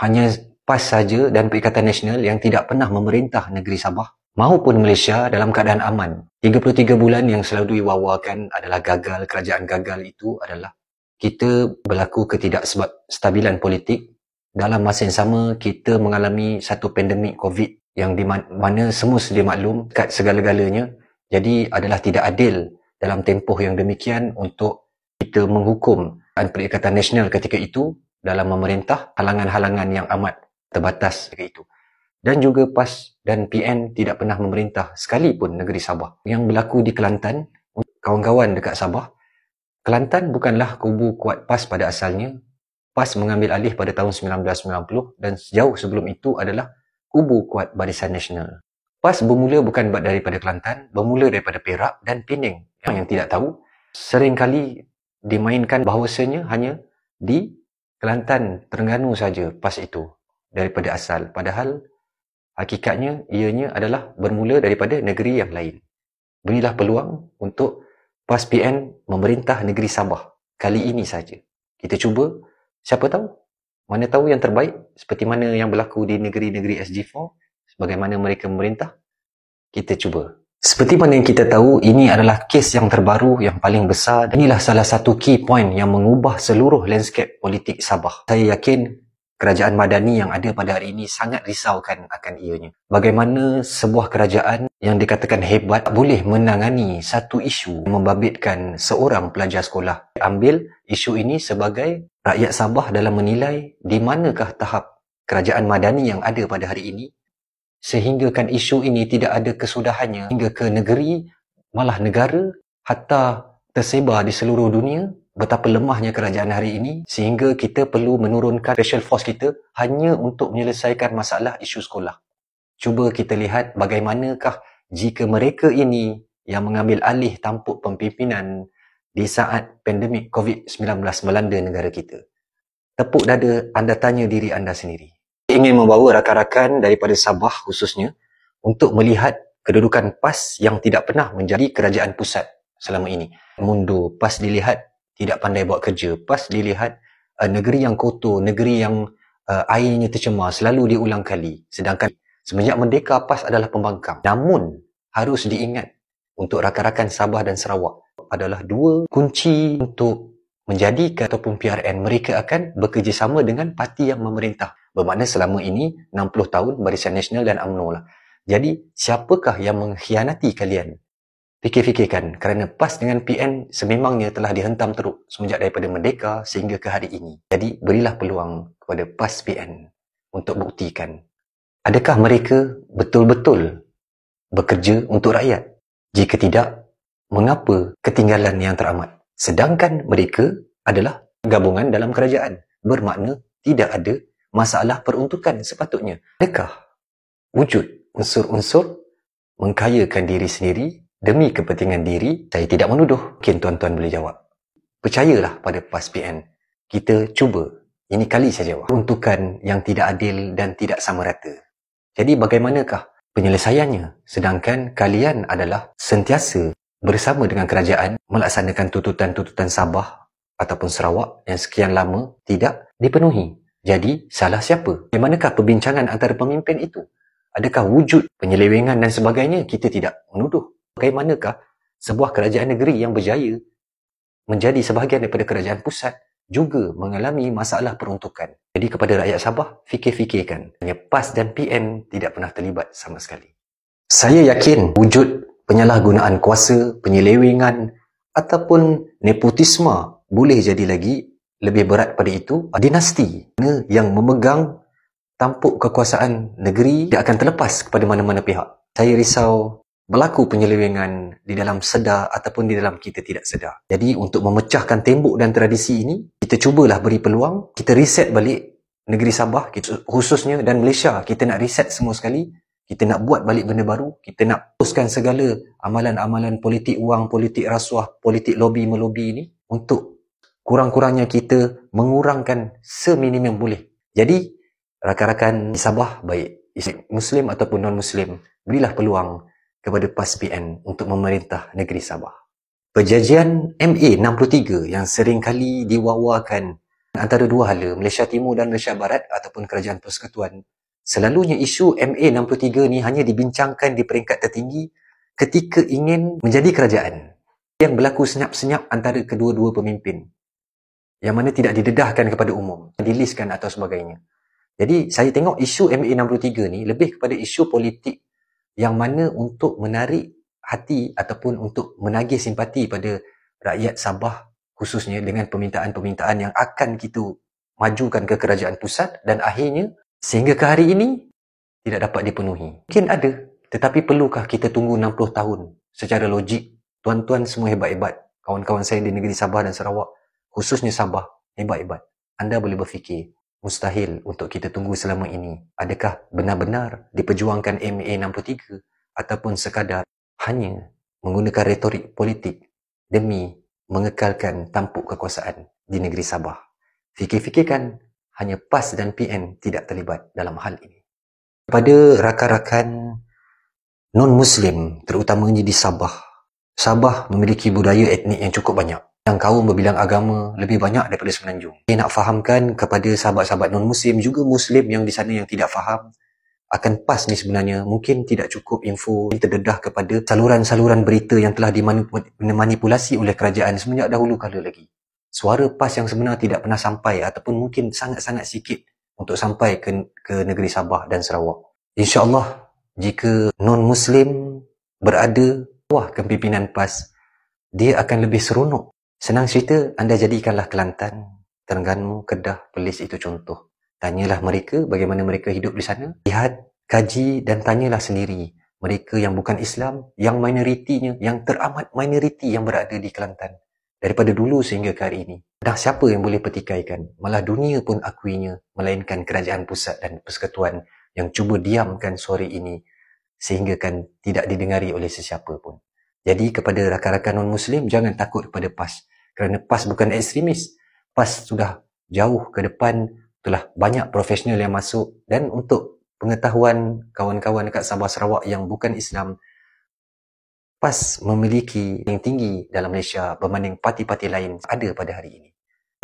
Hanya PAS saja dan Perikatan Nasional yang tidak pernah memerintah negeri Sabah maupun Malaysia dalam keadaan aman. 33 bulan yang selalu diwawakan adalah gagal, kerajaan gagal itu adalah kita berlaku ketidakstabilan politik. Dalam masa yang sama, kita mengalami satu pandemik COVID yang di mana semua sedia maklum kat segala-galanya. Jadi adalah tidak adil dalam tempoh yang demikian untuk kita menghukum Perikatan Nasional ketika itu dalam memerintah halangan-halangan yang amat terbatas ketika itu. Dan juga PAS dan PN tidak pernah memerintah sekalipun negeri Sabah. Yang berlaku di Kelantan, kawan-kawan dekat Sabah, Kelantan bukanlah kubu kuat PAS pada asalnya. PAS mengambil alih pada tahun 1990 dan sejauh sebelum itu adalah kubu kuat Barisan Nasional. PAS bermula bukan daripada Kelantan, bermula daripada Perak dan Penang. Yang tidak tahu, seringkali dimainkan bahawasanya hanya di Kelantan, Terengganu saja PAS itu daripada asal. Padahal hakikatnya ianya adalah bermula daripada negeri yang lain. Berilah peluang untuk PAS PN memerintah negeri Sabah kali ini saja. Kita cuba, siapa tahu? Mana tahu yang terbaik seperti mana yang berlaku di negeri-negeri SG4, bagaimana mereka memerintah, kita cuba. Seperti mana yang kita tahu, ini adalah kes yang terbaru, yang paling besar. Inilah salah satu key point yang mengubah seluruh landscape politik Sabah. Saya yakin kerajaan Madani yang ada pada hari ini sangat risaukan akan ianya. Bagaimana sebuah kerajaan yang dikatakan hebat boleh menangani satu isu membabitkan seorang pelajar sekolah. Ambil isu ini sebagai rakyat Sabah dalam menilai di manakah tahap kerajaan Madani yang ada pada hari ini, sehinggakan isu ini tidak ada kesudahannya hingga ke negeri, malah negara, hatta tersebar di seluruh dunia. Betapa lemahnya kerajaan hari ini sehingga kita perlu menurunkan special force kita hanya untuk menyelesaikan masalah isu sekolah. Cuba kita lihat bagaimanakah jika mereka ini yang mengambil alih tampuk pemimpinan di saat pandemik COVID-19 melanda negara kita. Tepuk dada anda tanya diri anda sendiri. Saya ingin membawa rakan-rakan daripada Sabah khususnya untuk melihat kedudukan PAS yang tidak pernah menjadi kerajaan pusat selama ini. Mundur, PAS dilihat tidak pandai buat kerja. PAS dilihat negeri yang kotor, negeri yang airnya tercemar, selalu diulang kali. Sedangkan semenjak merdeka, PAS adalah pembangkang. Namun, harus diingat untuk rakan-rakan Sabah dan Sarawak adalah dua kunci untuk menjadikan ataupun PRN, mereka akan bekerjasama dengan parti yang memerintah. Bermakna selama ini 60 tahun Barisan Nasional dan UMNO lah. Jadi, siapakah yang mengkhianati kalian? Fikir-fikirkan, kerana PAS dengan PN sememangnya telah dihentam teruk semenjak daripada merdeka sehingga ke hari ini. Jadi, berilah peluang kepada PAS PN untuk buktikan. Adakah mereka betul-betul bekerja untuk rakyat? Jika tidak, mengapa ketinggalan yang teramat? Sedangkan mereka adalah gabungan dalam kerajaan. Bermakna tidak ada masalah peruntukan sepatutnya. Adakah wujud unsur-unsur mengkayakan diri sendiri demi kepentingan diri? Saya tidak menuduh. Mungkin tuan-tuan boleh jawab. Percayalah pada PAS PN. Kita cuba. Ini kali saja. Peruntukan yang tidak adil dan tidak sama rata. Jadi bagaimanakah penyelesaiannya? Sedangkan kalian adalah sentiasa bersama dengan kerajaan melaksanakan tuntutan-tuntutan Sabah ataupun Sarawak yang sekian lama tidak dipenuhi. Jadi salah siapa? Bagaimanakah perbincangan antara pemimpin itu? Adakah wujud penyelewengan dan sebagainya? Kita tidak menuduh. Bagaimanakah sebuah kerajaan negeri yang berjaya menjadi sebahagian daripada kerajaan pusat juga mengalami masalah peruntukan? Jadi kepada rakyat Sabah, fikir-fikirkan. Hanya PAS dan PN tidak pernah terlibat sama sekali. Saya yakin wujud penyalahgunaan kuasa, penyelewengan ataupun nepotisme boleh jadi lagi lebih berat pada itu. Dinasti yang memegang tampuk kekuasaan negeri tidak akan terlepas kepada mana-mana pihak. Saya risau berlaku penyelewengan di dalam sedar ataupun di dalam kita tidak sedar. Jadi untuk memecahkan tembok dan tradisi ini, kita cubalah beri peluang, kita reset balik negeri Sabah khususnya dan Malaysia. Kita nak reset semua sekali, kita nak buat balik benda baru, kita nak teruskan segala amalan-amalan politik wang, politik rasuah, politik lobby-melobi ini untuk kurang-kurangnya kita mengurangkan seminimum boleh. Jadi rakan-rakan di Sabah, baik Muslim ataupun non-Muslim, berilah peluang kepada PAS PN untuk memerintah negeri Sabah. Perjanjian MA 63 yang seringkali diwawakan Antara dua hala, Malaysia Timur dan Malaysia Barat ataupun Kerajaan Persekutuan, selalunya isu MA63 ni hanya dibincangkan di peringkat tertinggi ketika ingin menjadi kerajaan yang berlaku senyap-senyap antara kedua-dua pemimpin yang mana tidak didedahkan kepada umum, diliskan atau sebagainya. Jadi saya tengok isu MA63 ni lebih kepada isu politik yang mana untuk menarik hati ataupun untuk menagih simpati pada rakyat Sabah khususnya dengan permintaan-permintaan yang akan kita majukan ke kerajaan pusat dan akhirnya sehingga ke hari ini tidak dapat dipenuhi. Mungkin ada, tetapi perlukah kita tunggu 60 tahun secara logik? Tuan-tuan semua hebat-hebat. Kawan-kawan saya di negeri Sabah dan Sarawak, khususnya Sabah, hebat-hebat. Anda boleh berfikir, mustahil untuk kita tunggu selama ini. Adakah benar-benar diperjuangkan MA63 ataupun sekadar hanya menggunakan retorik politik demi mengekalkan tampuk kekuasaan di negeri Sabah? Fikir-fikirkan, hanya PAS dan PN tidak terlibat dalam hal ini. Kepada rakan-rakan non-Muslim, terutamanya di Sabah, Sabah memiliki budaya etnik yang cukup banyak. Yang kaum berbilang agama lebih banyak daripada Semenanjung. Saya nak fahamkan kepada sahabat-sahabat non-Muslim, juga Muslim yang di sana yang tidak faham akan PAS ni sebenarnya mungkin tidak cukup info terdedah kepada saluran-saluran berita yang telah dimanipulasi oleh kerajaan semenjak dahulu kala lagi. Suara PAS yang sebenar tidak pernah sampai ataupun mungkin sangat-sangat sikit untuk sampai ke negeri Sabah dan Sarawak. InsyaAllah jika non-Muslim berada bawah kepimpinan PAS, dia akan lebih seronok. Senang cerita, anda jadikanlah Kelantan, Terengganu, Kedah, Perlis itu contoh. Tanyalah mereka bagaimana mereka hidup di sana. Lihat, kaji dan tanyalah sendiri. Mereka yang bukan Islam, yang minoritinya, yang teramat minoriti yang berada di Kelantan. Daripada dulu sehingga ke hari ini. Dah siapa yang boleh petikaikan? Malah dunia pun akuinya, melainkan kerajaan pusat dan persekutuan yang cuba diamkan suara ini sehingga kan tidak didengari oleh sesiapa pun. Jadi kepada rakan-rakan non-Muslim, jangan takut kepada PAS. Kerana PAS bukan ekstremis. PAS sudah jauh ke depan, telah banyak profesional yang masuk, dan untuk pengetahuan kawan-kawan dekat Sabah Sarawak yang bukan Islam, PAS memiliki yang tinggi dalam Malaysia berbanding parti-parti lain ada pada hari ini.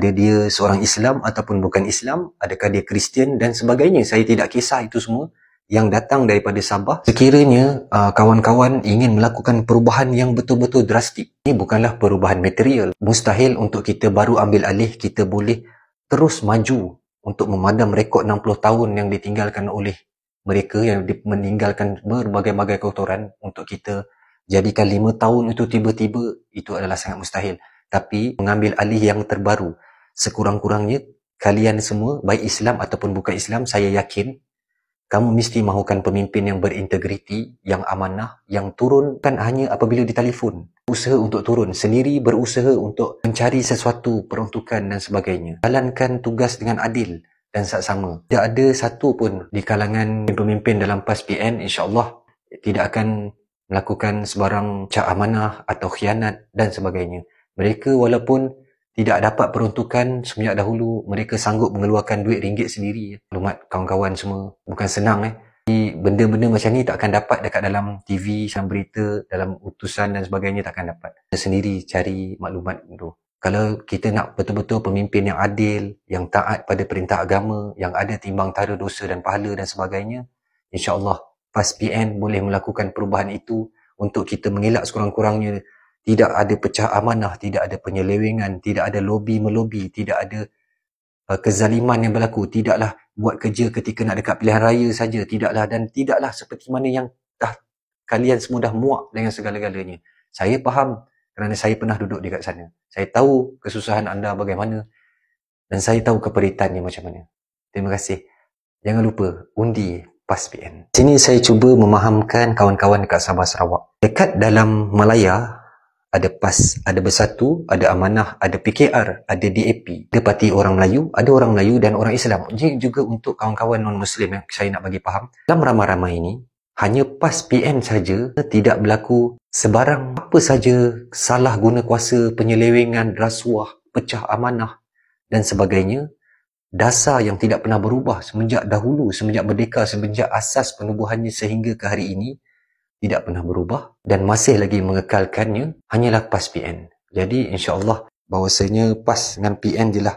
Ada dia seorang Islam ataupun bukan Islam, adakah dia Kristian dan sebagainya, saya tidak kisah itu semua yang datang daripada Sabah. Sekiranya kawan-kawan ingin melakukan perubahan yang betul-betul drastik, ini bukanlah perubahan material. Mustahil untuk kita baru ambil alih, kita boleh terus maju untuk memadam rekod 60 tahun yang ditinggalkan oleh mereka yang meninggalkan berbagai-bagai kotoran untuk kita jadikan 5 tahun itu tiba-tiba, itu adalah sangat mustahil. Tapi mengambil alih yang terbaru, sekurang-kurangnya kalian semua, baik Islam ataupun bukan Islam, saya yakin kamu mesti mahukan pemimpin yang berintegriti, yang amanah, yang turun kan hanya apabila ditelefon. Usaha untuk turun sendiri, berusaha untuk mencari sesuatu peruntukan dan sebagainya. Jalankan tugas dengan adil dan saksama. Tidak ada satu pun di kalangan pemimpin dalam PAS PN, insyaAllah tidak akan melakukan sebarang cak amanah atau khianat dan sebagainya. Mereka walaupun tidak dapat peruntukan semenjak dahulu, mereka sanggup mengeluarkan duit ringgit sendiri. Maklumat kawan-kawan semua, bukan senang benda-benda macam ni tak akan dapat dekat dalam TV, dalam berita, dalam utusan dan sebagainya, tak akan dapat. Kita sendiri cari maklumat tu. Kalau kita nak betul-betul pemimpin yang adil, yang taat pada perintah agama, yang ada timbang tara dosa dan pahala dan sebagainya, insya-Allah PAS PN boleh melakukan perubahan itu untuk kita mengelak sekurang-kurangnya tidak ada pecah amanah, tidak ada penyelewengan, tidak ada lobi-melobi, tidak ada kezaliman yang berlaku, tidaklah buat kerja ketika nak dekat pilihan raya saja, tidaklah, dan tidaklah seperti mana yang kalian semua dah muak dengan segala-galanya. Saya faham kerana saya pernah duduk dekat sana. Saya tahu kesusahan anda bagaimana dan saya tahu keperitannya macam mana. Terima kasih. Jangan lupa undi PAS PN. Sini saya cuba memahamkan kawan-kawan dekat Sabah Sarawak. Dekat dalam Malaya ada PAS, ada Bersatu, ada Amanah, ada PKR, ada DAP, ada Parti Orang Melayu, ada Orang Melayu dan Orang Islam. Jadi juga untuk kawan-kawan non-Muslim yang saya nak bagi faham, dalam ramai-ramai ini, hanya PAS PN saja tidak berlaku sebarang apa saja salah guna kuasa, penyelewengan, rasuah, pecah amanah dan sebagainya. Dasar yang tidak pernah berubah semenjak dahulu, semenjak merdeka, semenjak asas penubuhannya sehingga ke hari ini, tidak pernah berubah dan masih lagi mengekalkannya hanyalah PAS PN. Jadi insya-Allah bahawasanya PAS dengan PN jelah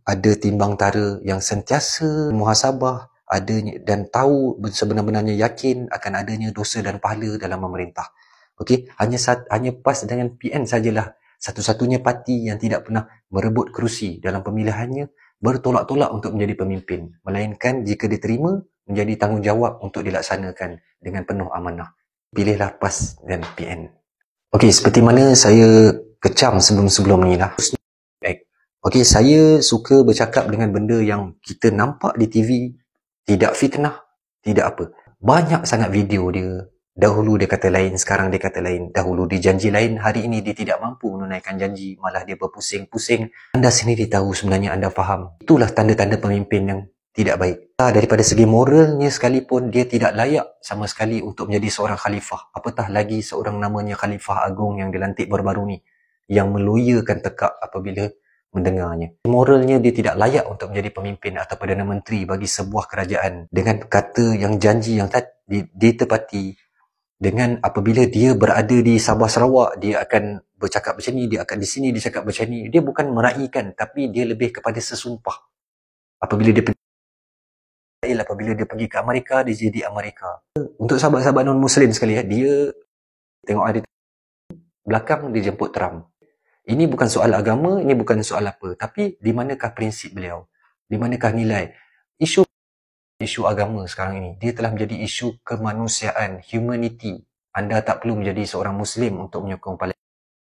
ada timbang tara yang sentiasa muhasabah, adanya dan tahu sebenar-benarnya yakin akan adanya dosa dan pahala dalam memerintah. Okey, hanya PAS dengan PN sajalah satu-satunya parti yang tidak pernah merebut kerusi dalam pemilihannya bertolak-tolak untuk menjadi pemimpin, melainkan jika diterima menjadi tanggungjawab untuk dilaksanakan dengan penuh amanah. Pilihlah PAS dan PN. Okey, seperti mana saya kecam sebelum-sebelum ni lah. Okey, saya suka bercakap dengan benda yang kita nampak di TV, tidak fitnah, tidak apa. Banyak sangat video dia. Dahulu dia kata lain, sekarang dia kata lain. Dahulu dia janji lain, hari ini dia tidak mampu menunaikan janji, malah dia berpusing-pusing. Anda sendiri tahu sebenarnya, anda faham. Itulah tanda-tanda pemimpin yang tidak baik. Daripada segi moralnya sekalipun, dia tidak layak sama sekali untuk menjadi seorang khalifah. Apatah lagi seorang namanya Khalifah Agung yang dilantik baru-baru ni, yang meloyakan tekak apabila mendengarnya. Moralnya dia tidak layak untuk menjadi pemimpin atau Perdana Menteri bagi sebuah kerajaan dengan kata yang janji yang ditepati. Dengan apabila dia berada di Sabah Sarawak, dia akan bercakap macam ni, dia akan di sini dia cakap macam ni. Dia bukan meraihkan, tapi dia lebih kepada sesumpah. Apabila dia pergi ke Amerika, dia jadi Amerika. Untuk sahabat-sahabat non-Muslim sekali, dia tengok ada belakang dia jemput Trump. Ini bukan soal agama, ini bukan soal apa. Tapi di manakah prinsip beliau? Di manakah nilai? Isu agama sekarang ini, dia telah menjadi isu kemanusiaan, humanity. Anda tak perlu menjadi seorang Muslim untuk menyokong Palestin.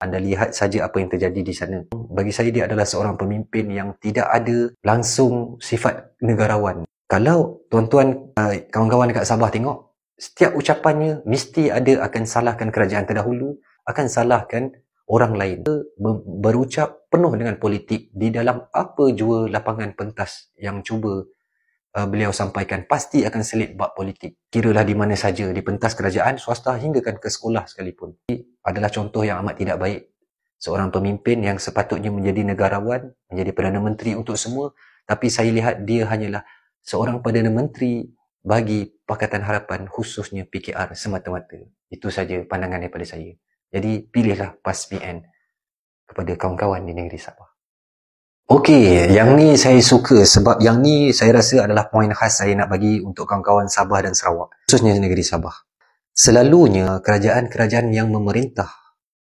Anda lihat saja apa yang terjadi di sana. Bagi saya, dia adalah seorang pemimpin yang tidak ada langsung sifat negarawan. Kalau tuan-tuan, kawan-kawan dekat Sabah tengok, setiap ucapannya mesti ada akan salahkan kerajaan terdahulu, akan salahkan orang lain. Berucap penuh dengan politik di dalam apa jua lapangan pentas yang cuba beliau sampaikan, pasti akan selit bab politik. Kiralah di mana saja, di pentas kerajaan, swasta hingga kan ke sekolah sekalipun. Ini adalah contoh yang amat tidak baik. Seorang pemimpin yang sepatutnya menjadi negarawan, menjadi Perdana Menteri untuk semua, tapi saya lihat dia hanyalah seorang Perdana Menteri bagi Pakatan Harapan, khususnya PKR semata-mata. Itu saja pandangan daripada saya. Jadi pilihlah PAS PN kepada kawan-kawan di negeri Sabah. Okey, yang ni saya suka sebab yang ni saya rasa adalah poin khas saya nak bagi untuk kawan-kawan Sabah dan Sarawak, khususnya negeri Sabah. Selalunya kerajaan-kerajaan yang memerintah,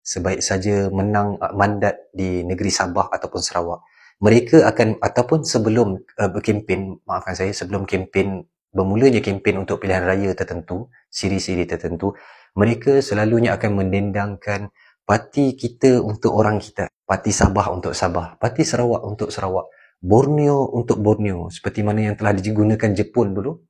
sebaik saja menang mandat di negeri Sabah ataupun Sarawak, mereka akan, ataupun sebelum sebelum kempen, bermulanya kempen untuk pilihan raya tertentu, siri-siri tertentu, mereka selalunya akan mendendangkan parti kita untuk orang kita. Parti Sabah untuk Sabah, parti Sarawak untuk Sarawak, Borneo untuk Borneo, seperti mana yang telah digunakan Jepun dulu,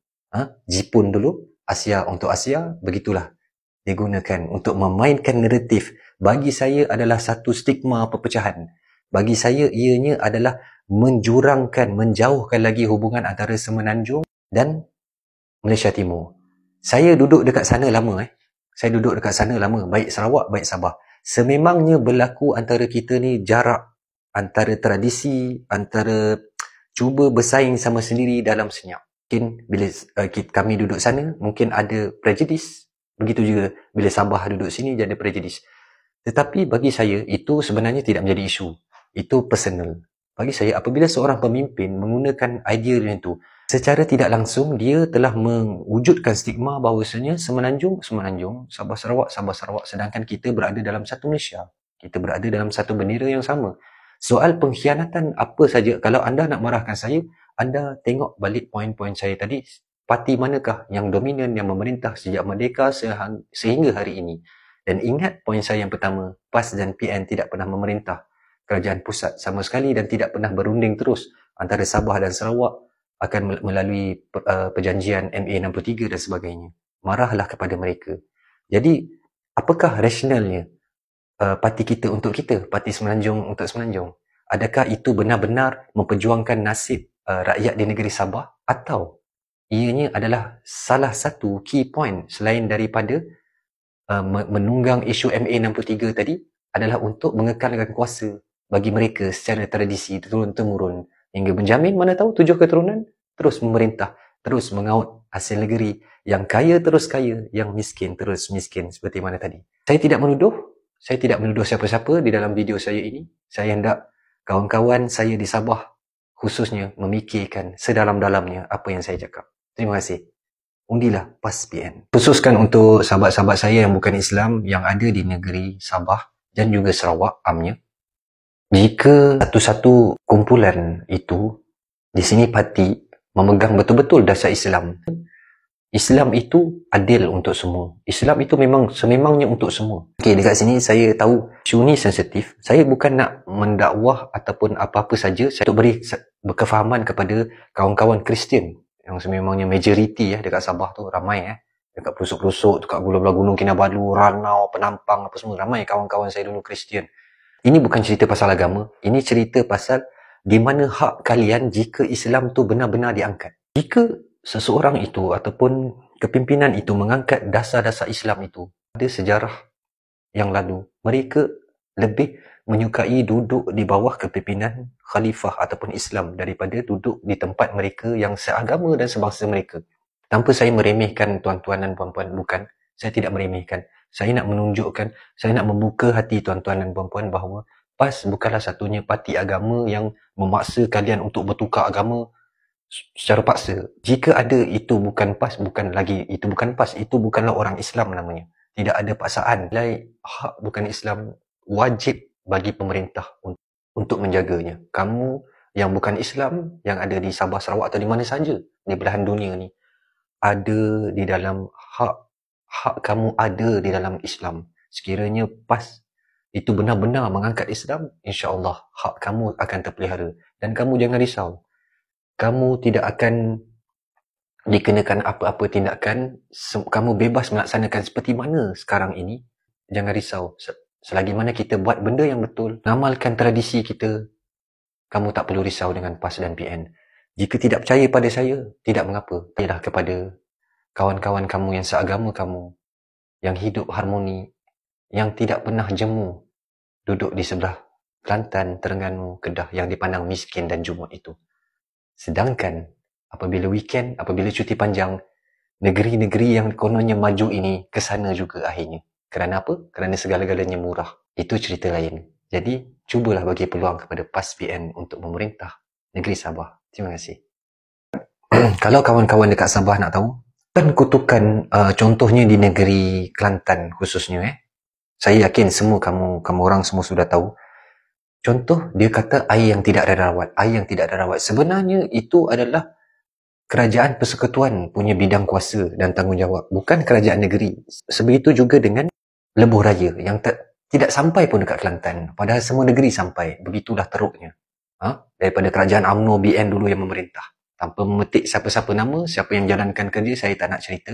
Jepun dulu, Asia untuk Asia, begitulah digunakan untuk memainkan naratif. Bagi saya adalah satu stigma perpecahan. Bagi saya ianya adalah menjurangkan, menjauhkan lagi hubungan antara Semenanjung dan Malaysia Timur. Saya duduk dekat sana lama, baik Sarawak, baik Sabah. Sememangnya berlaku antara kita ni jarak antara tradisi, antara cuba bersaing sama sendiri dalam senyap. Mungkin bila kami duduk sana, mungkin ada prejudis. Begitu juga bila Sabah duduk sini, ada prejudis. Tetapi bagi saya, itu sebenarnya tidak menjadi isu. Itu personal. Bagi saya, apabila seorang pemimpin menggunakan idea itu, secara tidak langsung, dia telah mewujudkan stigma bahawasanya Semenanjung, Sabah Sarawak, sedangkan kita berada dalam satu Malaysia. Kita berada dalam satu bendera yang sama. Soal pengkhianatan apa saja, kalau anda nak marahkan saya, anda tengok balik poin-poin saya tadi. Parti manakah yang dominan, yang memerintah sejak merdeka sehingga hari ini? Dan ingat poin saya yang pertama, PAS dan PN tidak pernah memerintah kerajaan pusat sama sekali dan tidak pernah berunding terus antara Sabah dan Sarawak akan melalui perjanjian MA63 dan sebagainya. Marahlah kepada mereka. Jadi, apakah rasionalnya parti kita untuk kita, parti Semenanjung untuk Semenanjung? Adakah itu benar-benar memperjuangkan nasib rakyat di negeri Sabah? Atau ianya adalah salah satu key point selain daripada menunggang isu MA63 tadi adalah untuk mengekalkan kuasa bagi mereka secara tradisi turun-temurun hingga menjamin, mana tahu 7 keturunan terus memerintah, terus mengaut hasil negeri, yang kaya terus kaya, yang miskin terus miskin, seperti mana tadi. Saya tidak menuduh siapa-siapa di dalam video saya ini. Saya hendak kawan-kawan saya di Sabah, khususnya memikirkan sedalam-dalamnya apa yang saya cakap. Terima kasih. Undilah PAS PN. Khususkan untuk sahabat-sahabat saya yang bukan Islam yang ada di negeri Sabah dan juga Sarawak amnya. Jika satu-satu kumpulan itu di sini parti memegang betul-betul dasar Islam. Islam itu adil untuk semua. Islam itu memang sememangnya untuk semua. Okey, dekat sini saya tahu isu ni sensitif. Saya bukan nak mendakwah ataupun apa-apa saja. Saya untuk beri kefahaman kepada kawan-kawan Kristian yang sememangnya majoriti dekat Sabah tu ramai dekat pelosok-pelosok, dekat Gula-Belah Gunung Kinabalu, Ranau, Penampang apa semua ramai kawan-kawan saya dulu Kristian. Ini bukan cerita pasal agama. Ini cerita pasal di mana hak kalian jika Islam tu benar-benar diangkat. Jika seseorang itu ataupun kepimpinan itu mengangkat dasar-dasar Islam itu, ada sejarah yang lalu, mereka lebih menyukai duduk di bawah kepimpinan khalifah ataupun Islam daripada duduk di tempat mereka yang seagama dan sebangsa mereka. Tanpa saya meremehkan tuan-tuan dan puan-puan, bukan. Saya tidak meremehkan. Saya nak menunjukkan, saya nak membuka hati tuan-tuan dan puan-puan bahawa PAS bukanlah satunya parti agama yang memaksa kalian untuk bertukar agama secara paksa. Jika ada itu bukan PAS, itu bukan PAS, itu bukanlah orang Islam namanya. Tidak ada paksaan. Nilai hak bukan Islam wajib bagi pemerintah untuk menjaganya. Kamu yang bukan Islam, yang ada di Sabah, Sarawak atau di mana saja di belahan dunia ni, ada di dalam hak kamu ada di dalam Islam. Sekiranya PAS itu benar-benar mengangkat Islam, insya-Allah hak kamu akan terpelihara. Dan kamu jangan risau. Kamu tidak akan dikenakan apa-apa tindakan. Kamu bebas melaksanakan seperti mana sekarang ini. Jangan risau. Selagi mana kita buat benda yang betul, ngamalkan tradisi kita, kamu tak perlu risau dengan PAS dan PN. Jika tidak percaya pada saya, tidak mengapa. Percayalah kepada kawan-kawan kamu yang seagama kamu, yang hidup harmoni, yang tidak pernah jemu duduk di sebelah Kelantan, Terengganu, Kedah yang dipandang miskin dan jumut itu. Sedangkan apabila weekend, apabila cuti panjang, negeri-negeri yang kononnya maju ini ke sana juga akhirnya. Kerana apa? Kerana segala-galanya murah. Itu cerita lain. Jadi, cubalah bagi peluang kepada PAS PN untuk memerintah negeri Sabah. Terima kasih. Kalau kawan-kawan dekat Sabah nak tahu, kan kutukan contohnya di negeri Kelantan khususnya. Saya yakin semua kamu orang semua sudah tahu. Contoh, dia kata air yang tidak ada rawat. Air yang tidak ada rawat. Sebenarnya itu adalah kerajaan persekutuan punya bidang kuasa dan tanggungjawab. Bukan kerajaan negeri. Sebegitu juga dengan lebuh raya yang tidak sampai pun dekat Kelantan. Padahal semua negeri sampai. Begitulah teruknya. Daripada kerajaan UMNO BN dulu yang memerintah. Tanpa memetik siapa-siapa nama, siapa yang menjalankan kerja, saya tak nak cerita.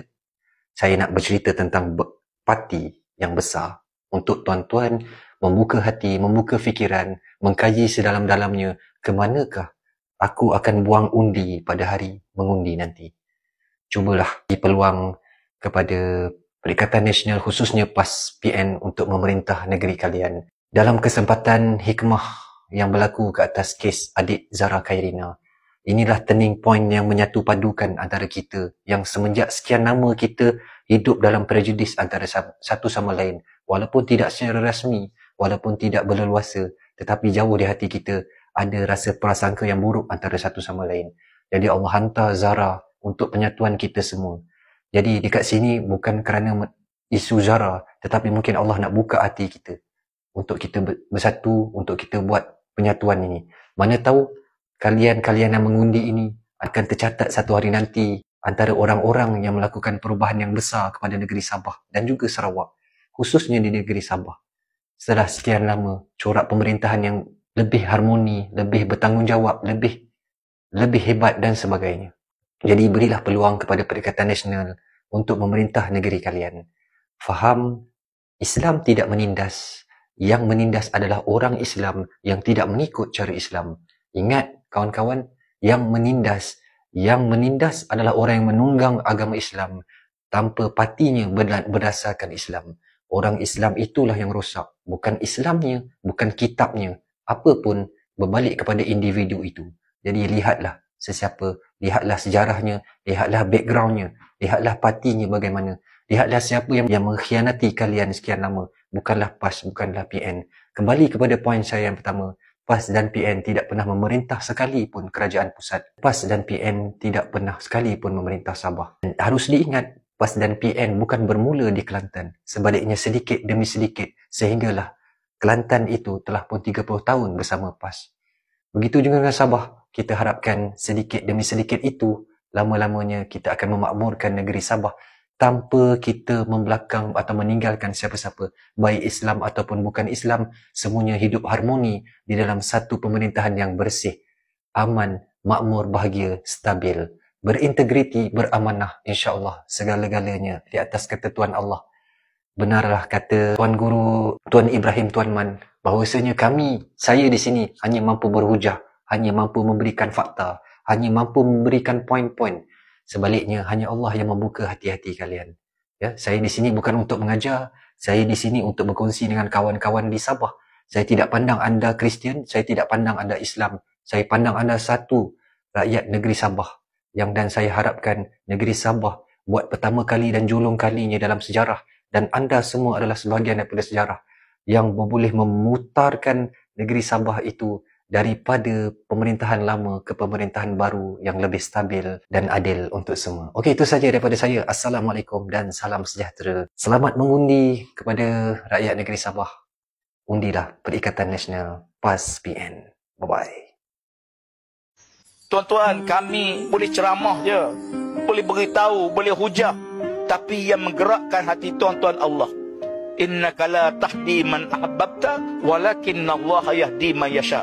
Saya nak bercerita tentang parti yang besar untuk tuan-tuan membuka hati, membuka fikiran, mengkaji sedalam-dalamnya ke manakah aku akan buang undi pada hari mengundi nanti. Cubalah beri peluang kepada Perikatan Nasional khususnya PAS PN untuk memerintah negeri kalian. Dalam kesempatan hikmah yang berlaku ke atas kes adik Zara Khairina, inilah turning point yang menyatu padukan antara kita yang semenjak sekian lama kita hidup dalam prejudis antara satu sama lain. Walaupun tidak secara rasmi, walaupun tidak berleluasa, tetapi jauh di hati kita ada rasa prasangka yang buruk antara satu sama lain. Jadi Allah hantar Zara untuk penyatuan kita semua. Jadi dekat sini bukan kerana isu Zara, tetapi mungkin Allah nak buka hati kita untuk kita bersatu, untuk kita buat penyatuan ini. Mana tahu kalian yang mengundi ini akan tercatat satu hari nanti antara orang-orang yang melakukan perubahan yang besar kepada negeri Sabah dan juga Sarawak. Khususnya di negeri Sabah. Setelah sekian lama, corak pemerintahan yang lebih harmoni, lebih bertanggungjawab, lebih hebat dan sebagainya. Jadi berilah peluang kepada Perikatan Nasional untuk memerintah negeri kalian. Faham, Islam tidak menindas. Yang menindas adalah orang Islam yang tidak mengikut cara Islam. Ingat kawan-kawan, yang menindas adalah orang yang menunggang agama Islam tanpa partinya berdasarkan Islam. Orang Islam itulah yang rosak. Bukan Islamnya, bukan kitabnya. Apapun berbalik kepada individu itu. Jadi lihatlah sesiapa, lihatlah sejarahnya, lihatlah backgroundnya, lihatlah partinya bagaimana. Lihatlah siapa yang mengkhianati kalian sekian lama. Bukanlah PAS, bukanlah PN. Kembali kepada poin saya yang pertama. PAS dan PN tidak pernah memerintah sekalipun kerajaan pusat. PAS dan PN tidak pernah sekalipun memerintah Sabah. Dan harus diingat, PAS dan PN bukan bermula di Kelantan. Sebaliknya sedikit demi sedikit sehinggalah Kelantan itu telah pun 30 tahun bersama PAS. Begitu juga dengan Sabah. Kita harapkan sedikit demi sedikit itu, lama-lamanya kita akan memakmurkan negeri Sabah tanpa kita membelakang atau meninggalkan siapa-siapa. Baik Islam ataupun bukan Islam, semuanya hidup harmoni di dalam satu pemerintahan yang bersih, aman, makmur, bahagia, stabil, berintegriti, beramanah, insya-Allah segala-galanya di atas ketentuan Allah. Benarlah kata Tuan Guru Tuan Ibrahim Tuan Man, bahawasanya saya di sini hanya mampu berhujah, hanya mampu memberikan fakta, hanya mampu memberikan poin-poin. Sebaliknya hanya Allah yang membuka hati-hati kalian. Ya, saya di sini bukan untuk mengajar, saya di sini untuk berkongsi dengan kawan-kawan di Sabah. Saya tidak pandang anda Kristian, saya tidak pandang anda Islam. Saya pandang anda satu rakyat negeri Sabah. Dan saya harapkan negeri Sabah buat pertama kali dan julung kalinya dalam sejarah, dan anda semua adalah sebahagian daripada sejarah yang boleh memutarkan negeri Sabah itu daripada pemerintahan lama ke pemerintahan baru yang lebih stabil dan adil untuk semua. Okey, itu saja daripada saya. Assalamualaikum dan salam sejahtera. Selamat mengundi kepada rakyat negeri Sabah. Undilah Perikatan Nasional PAS PN. Bye-bye. Tuan-tuan, kami boleh ceramah je, boleh beritahu, boleh hujah, tapi yang menggerakkan hati tuan-tuan Allah. Innaka la tahdi man ahbabta walakinna Allah yahdi man yasha.